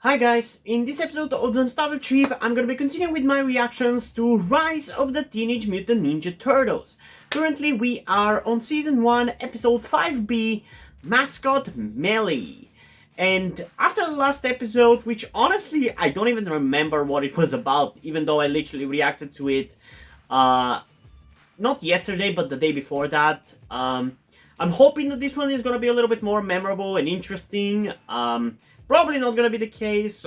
Hi guys, in this episode of the Nostalgia Trip, I'm gonna be continuing with my reactions to Rise of the Teenage Mutant Ninja Turtles. Currently we are on Season 1, Episode 5B, Mascot Melee. And after the last episode, which honestly I don't even remember what it was about, even though I literally reacted to it, not yesterday, but the day before that. I'm hoping that this one is gonna be a little bit more memorable and interesting. Probably not gonna be the case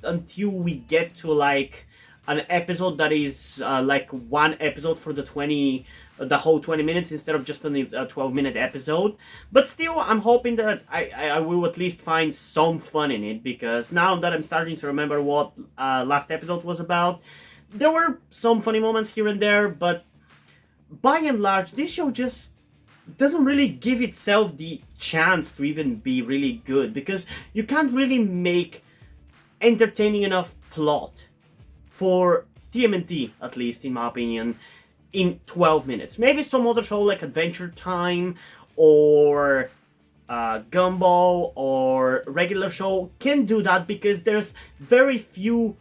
until we get to like an episode that is like one episode for the whole 20 minutes instead of just a 12-minute episode. But still, I'm hoping that I will at least find some fun in it, because now that I'm starting to remember what last episode was about, there were some funny moments here and there, but by and large, this show just doesn't really give itself the chance to even be really good, because you can't really make entertaining enough plot for TMNT, at least in my opinion, in 12 minutes. Maybe some other show like Adventure Time or Gumball or regular show can do that, because there's very few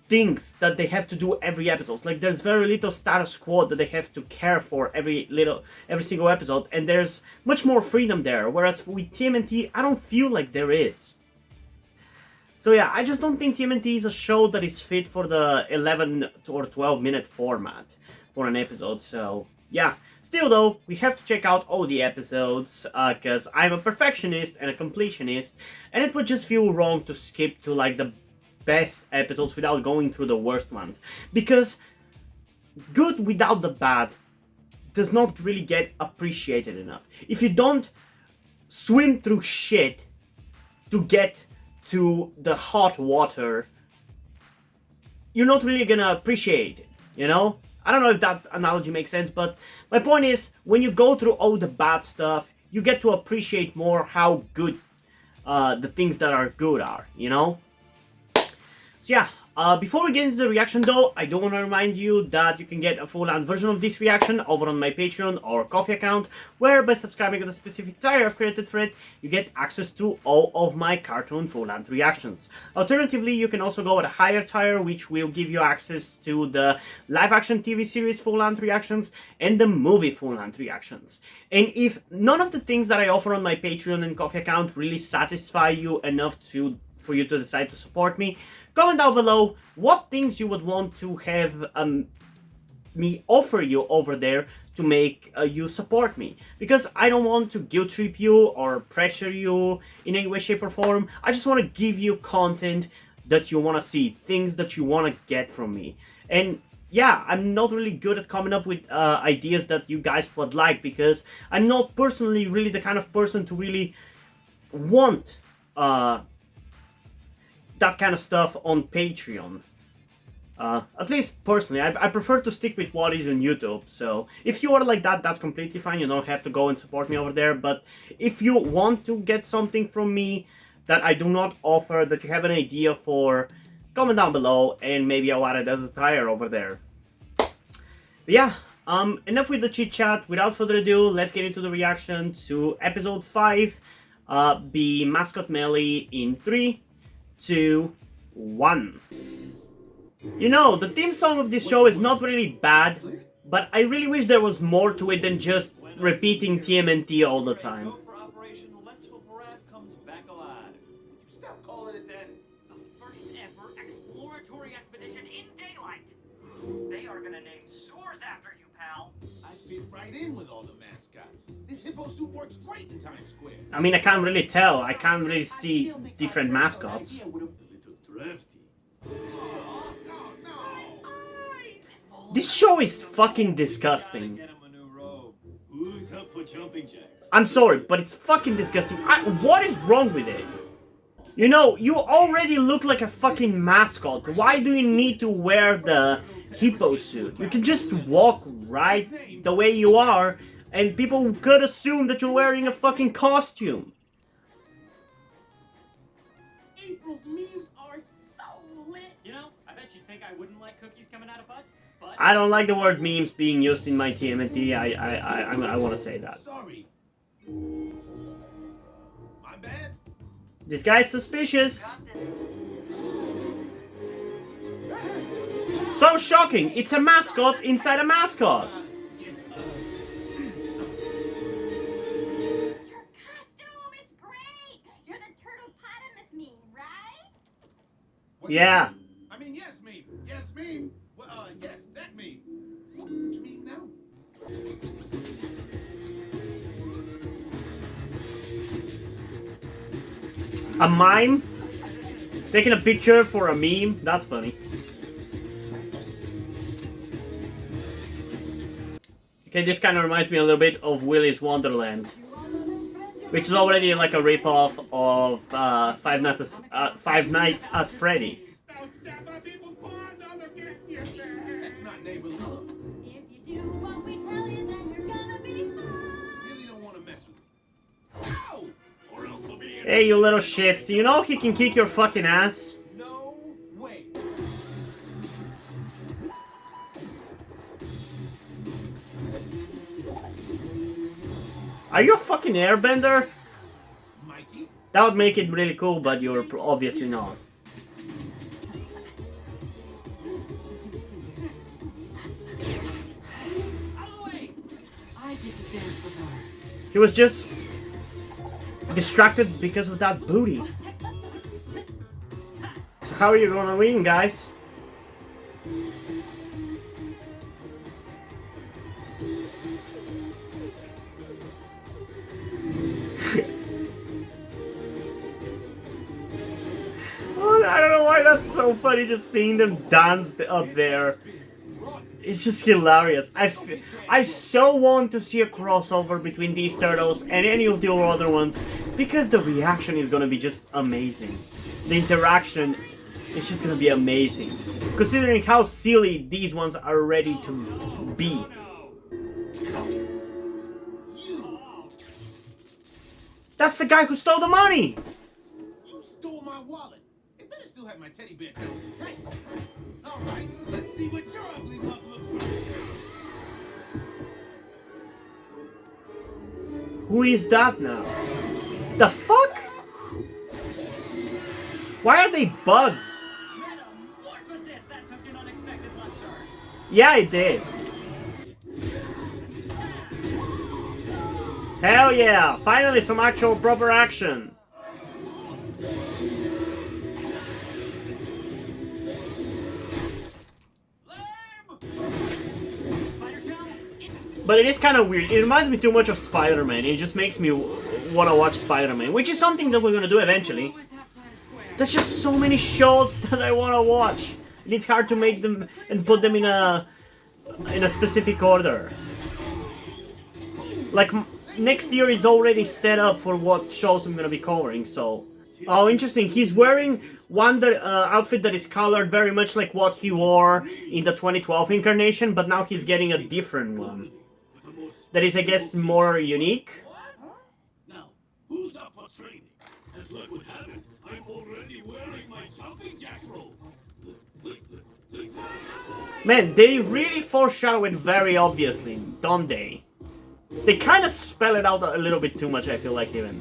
things that they have to do every episode. Like there's very little status quo that they have to care for every single episode, and there's much more freedom there. Whereas with TMNT, I don't feel like there is. So yeah, I just don't think TMNT is a show that is fit for the 11 or 12 minute format for an episode. So yeah, still though, we have to check out all the episodes, because I'm a perfectionist and a completionist, and it would just feel wrong to skip to like the best episodes without going through the worst ones, because good without the bad does not really get appreciated enough. If you don't swim through shit to get to the hot water, you're not really gonna appreciate it, you know? I don't know if that analogy makes sense, but my point is, when you go through all the bad stuff, you get to appreciate more how good the things that are good are, you know? So yeah, before we get into the reaction though, I do want to remind you that you can get a full-length version of this reaction over on my Patreon or Ko-fi account, where by subscribing to the specific tier I've created for it, you get access to all of my cartoon full-length reactions. Alternatively, you can also go at a higher tier, which will give you access to the live-action TV series full-length reactions and the movie full-length reactions. And if none of the things that I offer on my Patreon and Ko-fi account really satisfy you enough for you to decide to support me, comment down below what things you would want to have me offer you over there to make you support me. Because I don't want to guilt trip you or pressure you in any way, shape, or form. I just want to give you content that you want to see, things that you want to get from me. And yeah, I'm not really good at coming up with ideas that you guys would like, because I'm not personally really the kind of person to really want that kind of stuff on Patreon. At least personally, I prefer to stick with what is on YouTube. So if you are like that, that's completely fine. You don't have to go and support me over there. But if you want to get something from me that I do not offer, that you have an idea for, comment down below and maybe I'll add it as a tier over there. But yeah, enough with the chit chat. Without further ado, let's get into the reaction to episode 5, be Mascot Melee in 3, 2, 1. You know, the theme song of this show is not really bad, but I really wish there was more to it than just repeating TMNT all the time. Stop calling it that. The first ever exploratory expedition in daylight. They are gonna name sewers after you, pal. I fit right in with all the mascots. This hippo suit works great in Times Square. I mean, I can't really tell. I can't really see different mascots. A little thrifty. This show is fucking disgusting. Get him a new robe. Who's up for jumping jacks? I'm sorry, but it's fucking disgusting. What is wrong with it? You know, you already look like a fucking mascot. Why do you need to wear the hippo suit? You can just walk right the way you are, and people could assume that you're wearing a fucking costume. April's memes are so lit. You know, I bet you think I wouldn't like cookies coming out of butts, but I don't like the word memes being used in my TMNT. I want to say that. Sorry. My bad. This guy's suspicious. So shocking! It's a mascot inside a mascot! Your costume, it's great! You're the turtlepotamus meme, right? What Yeah. meme? I mean, yes, meme. Yes, meme. Well, yes, that meme. Which meme now? A mime? Taking a picture for a meme? That's funny. Okay, this kind of reminds me a little bit of Willy's Wonderland, which is already like a ripoff of Five Nights at Freddy's. Don't step on people's paws, I'll get you. That's not neighborly love. If you do what we tell you, then you're gonna be fine. Really don't want to mess with me. Ow! Or else I'll be in. Hey, you little shits, you know he can kick your fucking ass? No way. Are you a fucking airbender? Mikey? That would make it really cool, but you're obviously not. Out of the way! I get to dance with her. He was just distracted because of that booty. So how are you gonna win, guys? Oh, I don't know why that's so funny, just seeing them dance up there. It's just hilarious. I so want to see a crossover between these turtles and any of the other ones, because the reaction is gonna be just amazing. The interaction is just gonna be amazing, considering how silly these ones are ready to be. That's the guy who stole the money! You stole my wallet. It better still have my teddy bear. Hey. All right, let's see what your ugly mug looks like. Who is that now? The fuck? Why are they bugs? Metamorphosis! That took an unexpected left turn. Yeah, it did. Hell yeah! Finally some actual proper action. Spider shell? But it is kind of weird. It reminds me too much of Spider-Man. It just makes me want to watch Spider-Man, which is something that we're going to do eventually. Always have Times Square. There's just so many shows that I want to watch. And it's hard to make them and put them in a specific order. Like, next year is already set up for what shows I'm going to be covering, so... Oh, interesting. He's wearing one outfit that is colored very much like what he wore in the 2012 incarnation, but now he's getting a different one. That is, I guess, more unique. Now, who's up for training? As luck would have it, I'm already wearing my jumping jack robe. Man, they really foreshadow it very obviously, don't they? They kind of spell it out a little bit too much, I feel like, even.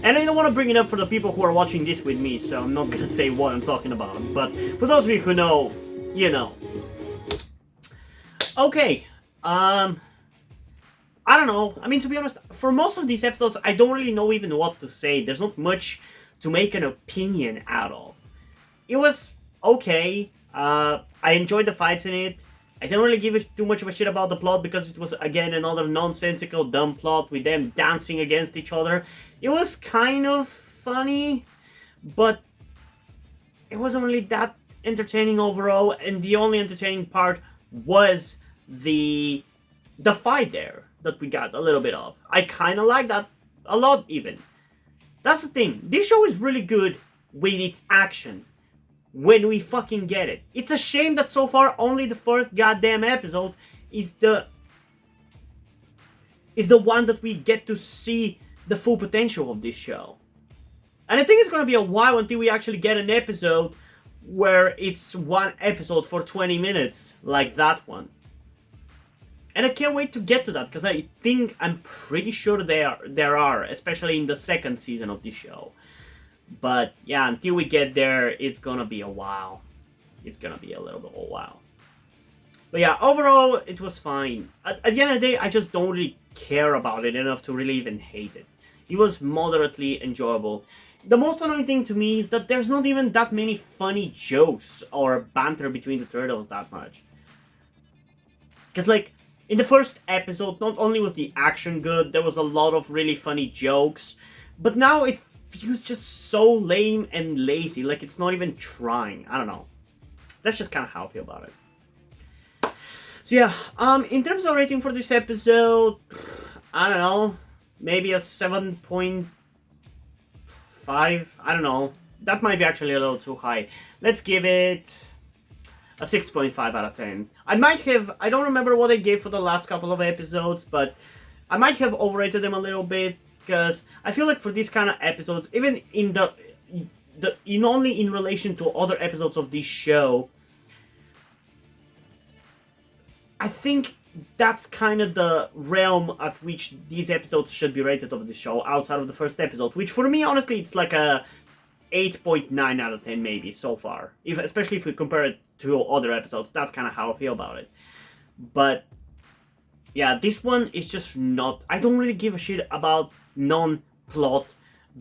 And I don't want to bring it up for the people who are watching this with me, so I'm not gonna say what I'm talking about. But for those of you who know, you know. Okay, I don't know. I mean, to be honest, for most of these episodes, I don't really know even what to say. There's not much to make an opinion out of. It was okay. I enjoyed the fights in it. I didn't really give it too much of a shit about the plot because it was, again, another nonsensical, dumb plot with them dancing against each other. It was kind of funny, but it wasn't really that entertaining overall, and the only entertaining part was the fight there that we got a little bit of. I kind of like that a lot, even. That's the thing. This show is really good with its action. When we fucking get it. It's a shame that so far only the first goddamn episode is the one that we get to see the full potential of this show. And I think it's gonna be a while until we actually get an episode where it's one episode for 20 minutes, like that one. And I can't wait to get to that, because I'm pretty sure there are, especially in the second season of this show. But yeah, until we get there, it's gonna be a while. It's gonna be a little bit of a while. But yeah, overall, it was fine. At the end of the day, I just don't really care about it enough to really even hate it. It was moderately enjoyable. The most annoying thing to me is that there's not even that many funny jokes or banter between the turtles that much. Because, like, in the first episode, not only was the action good, there was a lot of really funny jokes, but now it feels just so lame and lazy, like it's not even trying. I don't know. That's just kind of how I feel about it. So yeah, in terms of rating for this episode, I don't know, maybe a 7.5. I don't know. That might be actually a little too high. Let's give it a 6.5 out of 10. I don't remember what I gave for the last couple of episodes, but I might have overrated them a little bit, because I feel like for these kind of episodes, even in only in relation to other episodes of this show, I think that's kind of the realm at which these episodes should be rated of the show, outside of the first episode, which for me, honestly, it's like a 8.9 out of 10 maybe so far. Especially if we compare it to other episodes, that's kind of how I feel about it. But yeah, this one is just not... I don't really give a shit about non-plot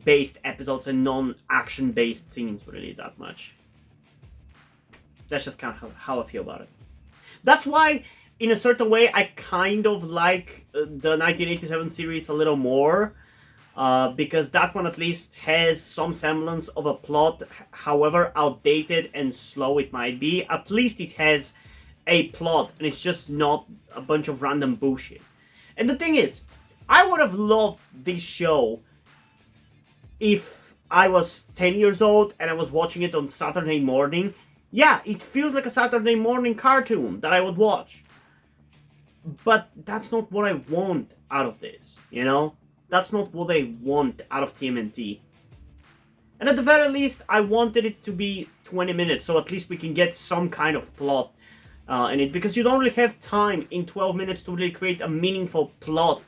based episodes and non-action based scenes really that much. That's just kind of how I feel about it. That's why, in a certain way, I kind of like the 1987 series a little more. Because that one at least has some semblance of a plot, however outdated and slow it might be. At least it has a plot, and it's just not a bunch of random bullshit. And the thing is, I would have loved this show if I was 10 years old and I was watching it on Saturday morning. Yeah, it feels like a Saturday morning cartoon that I would watch. But that's not what I want out of this, you know? That's not what I want out of TMNT. And at the very least, I wanted it to be 20 minutes, so at least we can get some kind of plot in it. Because you don't really have time in 12 minutes to really create a meaningful plot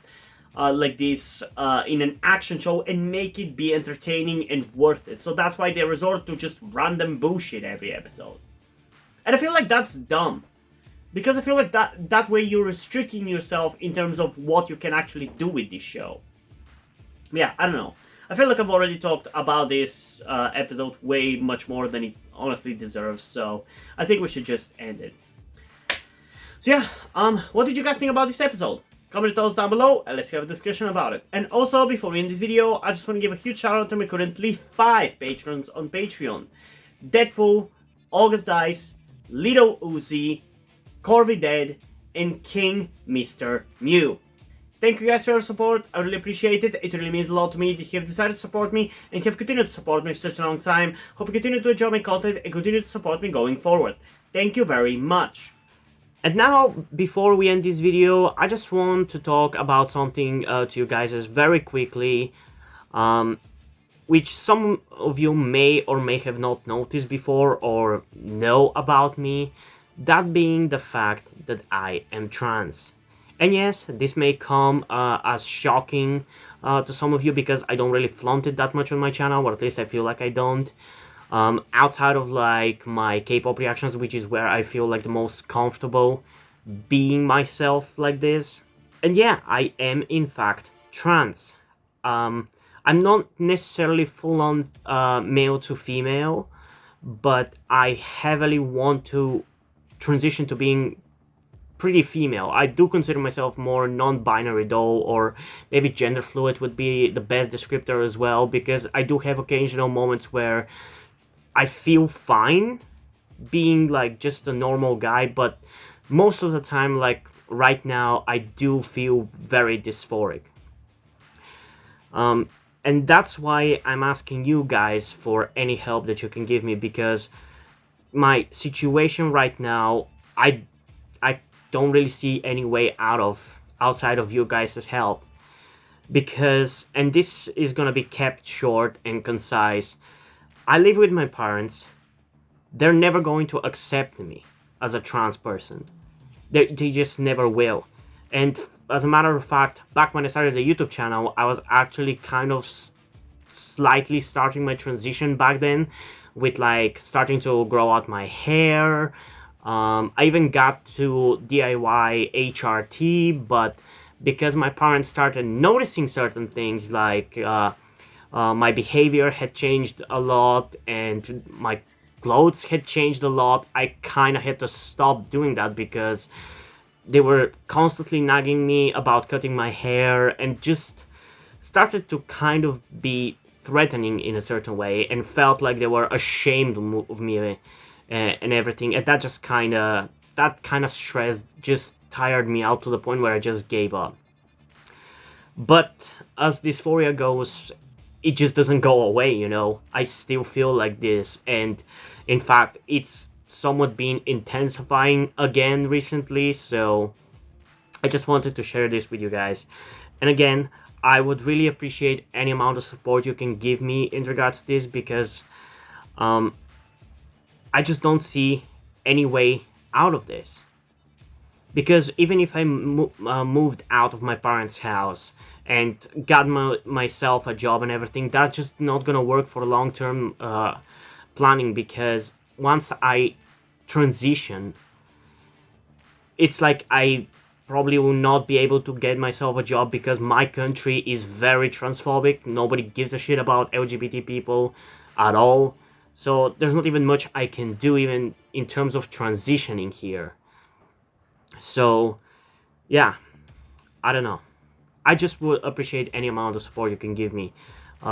like this in an action show and make it be entertaining and worth it. So that's why they resort to just random bullshit every episode. And I feel like that's dumb. Because I feel like that way you're restricting yourself in terms of what you can actually do with this show. Yeah, I don't know. I feel like I've already talked about this episode way much more than it honestly deserves, so I think we should just end it. So yeah, what did you guys think about this episode? Comment your thoughts down below and let's have a discussion about it. And also, before we end this video, I just want to give a huge shout out to my currently 5 patrons on Patreon. Deadpool, August Dice, Little Uzi, Corby Dead, and King Mr. Mew. Thank you guys for your support, I really appreciate it. It really means a lot to me that you have decided to support me and have continued to support me for such a long time. Hope you continue to enjoy my content and continue to support me going forward. Thank you very much. And now, before we end this video, I just want to talk about something to you guys very quickly, which some of you may or may have not noticed before or know about me, that being the fact that I am trans. And yes, this may come as shocking to some of you because I don't really flaunt it that much on my channel, or at least I feel like I don't. Outside of like my K-pop reactions, which is where I feel like the most comfortable being myself like this. And yeah, I am in fact trans. I'm not necessarily full-on male to female, but I heavily want to transition to being pretty female. I do consider myself more non-binary though, or maybe gender fluid would be the best descriptor as well, because I do have occasional moments where I feel fine being like just a normal guy, but most of the time, like right now, I do feel very dysphoric. And that's why I'm asking you guys for any help that you can give me, because my situation right now, I don't really see any way outside of you guys' help. Because, and this is gonna be kept short and concise, I live with my parents. They're never going to accept me as a trans person. They just never will. And as a matter of fact, back when I started the YouTube channel, I was actually kind of slightly starting my transition back then, with like starting to grow out my hair. I even got to DIY HRT, but because my parents started noticing certain things, like my behavior had changed a lot and my clothes had changed a lot, I kind of had to stop doing that because they were constantly nagging me about cutting my hair and just started to kind of be threatening in a certain way, and felt like they were ashamed of me and everything. And that just kind of stress just tired me out to the point where I just gave up. But as dysphoria goes, it just doesn't go away, you know. I still feel like this, and in fact it's somewhat been intensifying again recently, so I just wanted to share this with you guys. And again, I would really appreciate any amount of support you can give me in regards to this, because I just don't see any way out of this. Because even if I moved out of my parents' house and got myself a job and everything, that's just not gonna work for long-term planning, because once I transition, it's like I probably will not be able to get myself a job, because my country is very transphobic. Nobody gives a shit about LGBT people at all. So there's not even much I can do even in terms of transitioning here. So yeah, I don't know. I just would appreciate any amount of support you can give me,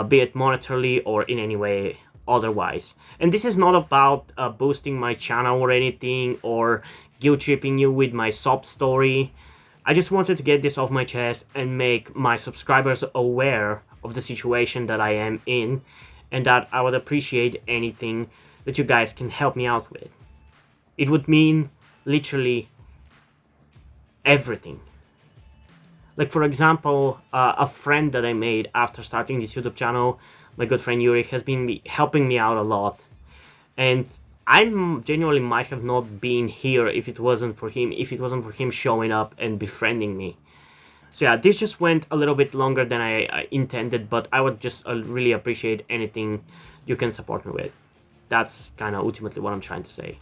be it monetarily or in any way otherwise. And this is not about boosting my channel or anything, or guilt tripping you with my sob story. I just wanted to get this off my chest and make my subscribers aware of the situation that I am in, and that I would appreciate anything that you guys can help me out with. It would mean literally everything. Like, for example, a friend that I made after starting this YouTube channel, my good friend Yuri, has been helping me out a lot. And I genuinely might have not been here if it wasn't for him showing up and befriending me. So yeah, this just went a little bit longer than I intended, but I would just really appreciate anything you can support me with. That's kind of ultimately what I'm trying to say.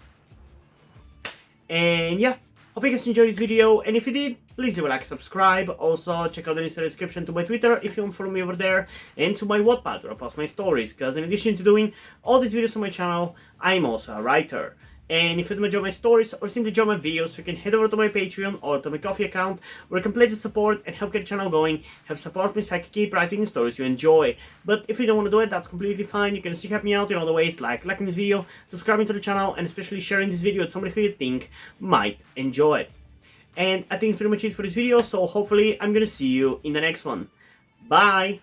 And yeah, hope you guys enjoyed this video, and if you did, please leave a like, subscribe. Also, check out the link in the description to my Twitter if you want to follow me over there, and to my Wattpad where I post my stories, because in addition to doing all these videos on my channel, I'm also a writer. And if you enjoy my stories or simply enjoy my videos, you can head over to my Patreon or to my Coffee account, where you can pledge the support and help get the channel going, help support me so I can keep writing the stories you enjoy. But if you don't want to do it, that's completely fine. You can still help me out in other ways, like liking this video, subscribing to the channel, and especially sharing this video with somebody who you think might enjoy it. And I think it's pretty much it for this video, so hopefully I'm gonna see you in the next one. Bye!